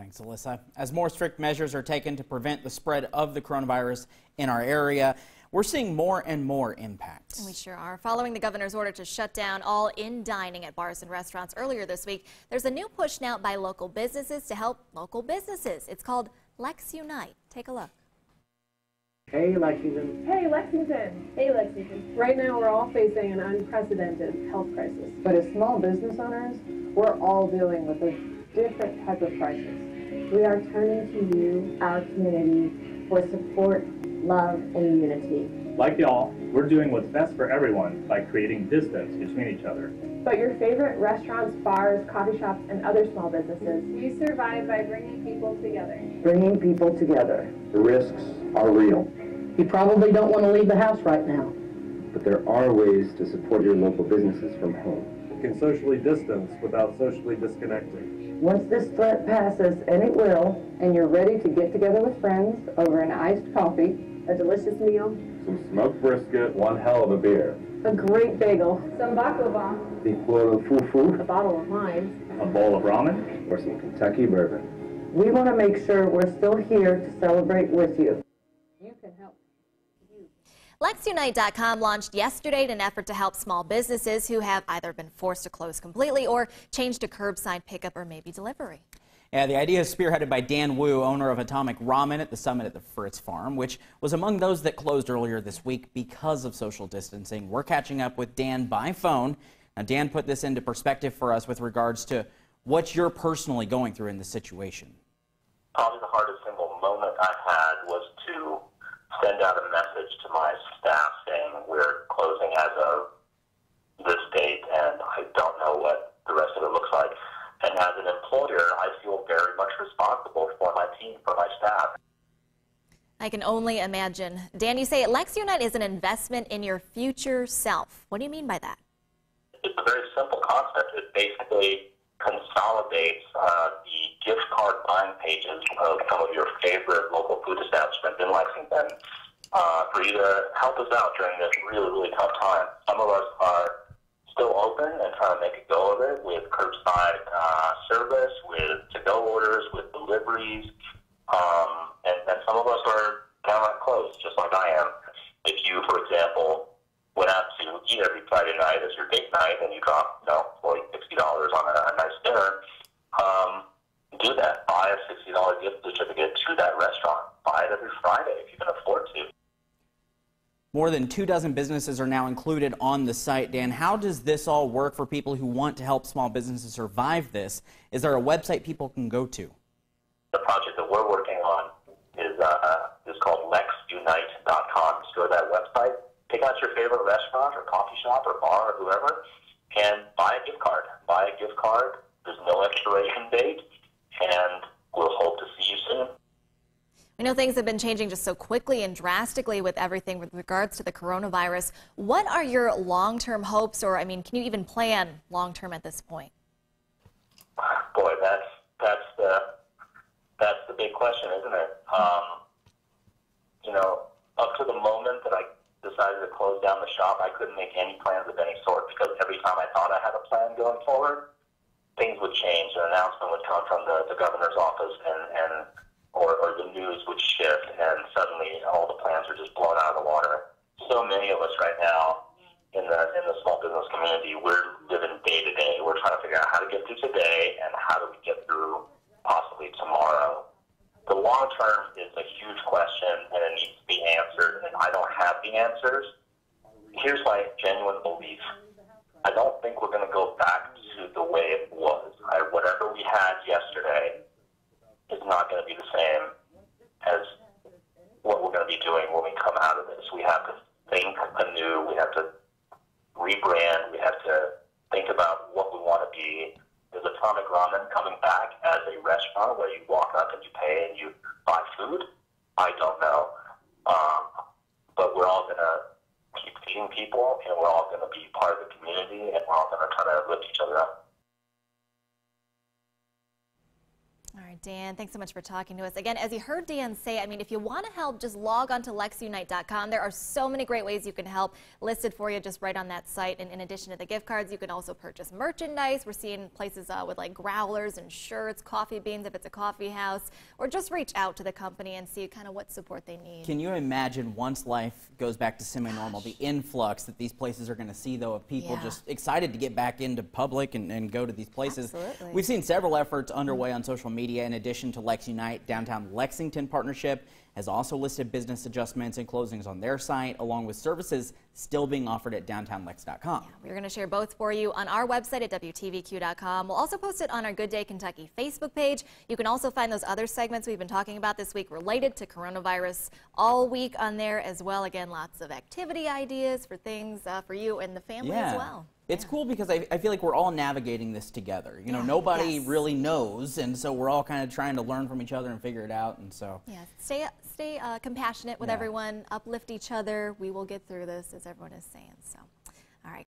Thanks, Alyssa. As more strict measures are taken to prevent the spread of the coronavirus in our area, we're seeing more and more impacts. We sure are. Following the governor's order to shut down all in dining at bars and restaurants earlier this week, there's a new push now by local businesses to help local businesses. It's called LexUnite. Take a look. Hey, Lexington. Hey, Lexington. Hey, Lexington. Right now, we're all facing an unprecedented health crisis. But as small business owners, we're all dealing with a different type of crisis. We are turning to you, our community, for support, love, and unity. Like y'all, we're doing what's best for everyone by creating distance between each other. But your favorite restaurants, bars, coffee shops, and other small businesses, you survive by bringing people together. Bringing people together. The risks are real. You probably don't want to leave the house right now. But there are ways to support your local businesses from home. You can socially distance without socially disconnecting. Once this threat passes, and it will, and you're ready to get together with friends over an iced coffee, a delicious meal, some smoked brisket, one hell of a beer, a great bagel, some baklava, the bowl of fufu, a bottle of wine, a bowl of ramen, or some Kentucky bourbon. We want to make sure we're still here to celebrate with you. You can help. LexUnite.com launched yesterday in an effort to help small businesses who have either been forced to close completely or changed to curbside pickup or maybe delivery. Yeah, the idea is spearheaded by Dan Wu, owner of Atomic Ramen at the summit at the Fritz Farm, which was among those that closed earlier this week because of social distancing. We're catching up with Dan by phone. Now, Dan put this into perspective for us with regards to what you're personally going through in this situation. Probably the hardest single moment I had was to send out a message to my staff saying we're closing as of this date and I don't know what the rest of it looks like. And as an employer, I feel very much responsible for my team, for my staff. I can only imagine. Dan, you say LexUnite is an investment in your future self. What do you mean by that? It's a very simple concept. It basically consolidates the gift card buying pages of some of your favorite local food establishments in Lexington for you to help us out during this really, really tough time. Some of us are still open and trying to make a go of it with curbside service, with to-go orders, with deliveries, and some of us are downright closed, just like I am. If you, for example, went out to eat every Friday night as your date night and you drop, $40, $60 on a nice dinner, do that. Buy a $60 gift certificate to that restaurant. Buy it every Friday if you can afford to. More than 24 businesses are now included on the site. Dan, how does this all work for people who want to help small businesses survive this? Is there a website people can go to? The project that we're working on is called LexUnite.com. Just go to that website, pick out your favorite restaurant or coffee shop or bar or whoever, and buy a gift card. Buy a gift card. There's no expiration date, and we'll hope to see you soon. I know things have been changing just so quickly and drastically with everything with regards to the coronavirus. What are your long-term hopes, or, can you even plan long-term at this point? Boy, that's the big question, isn't it? Up to the moment that I decided to close down the shop, I couldn't make any plans of any sort because every time I thought I had a plan going forward, things would change. An announcement would come from the governor's office or the news would shift, and suddenly all the plans are just blown out of the water. So many of us right now in the small business community, we're living day to day. We're trying to figure out how to get through today and how do we get through possibly tomorrow. The long term is a huge question, and it needs to be answered, and I don't have the answers. Here's my genuine belief. I don't think we're going to go back to the way it was. Whatever we had yesterday is not going to be the same as what we're going to be doing when we come out of this. We have to think anew. We have to rebrand. We have to think about what we want to be. Is Atomic Ramen coming back as a restaurant where you walk up and you pay and you buy food? I don't know. But we're all going to keep feeding people, and we're all going to be part of the community, and we're all going to try to lift each other up. All right. right, Dan, thanks so much for talking to us. Again, as you heard Dan say, I mean, if you want to help, just log on to LexUnite.com. There are so many great ways you can help listed for you just right on that site. And in addition to the gift cards, you can also purchase merchandise. We're seeing places with like growlers and shirts, coffee beans if it's a coffee house, or just reach out to the company and see kind of what support they need. Can you imagine once life goes back to semi-normal, the influx that these places are going to see, though, of people just excited to get back into public and go to these places? Absolutely. We've seen several efforts underway on social media. In addition to LexUnite, Downtown Lexington partnership has also listed business adjustments and closings on their site, along with services still being offered at downtownlex.com. Yeah, we're going to share both for you on our website at WTVQ.com. We'll also post it on our Good Day Kentucky Facebook page. You can also find those other segments we've been talking about this week related to coronavirus all week on there as well. Again, lots of activity ideas for things for you and the family as well. It's cool because I feel like we're all navigating this together. You know, nobody really knows, and so we're all kind of trying to learn from each other and figure it out. And so, stay compassionate with everyone, uplift each other. We will get through this, as everyone is saying. So, all right.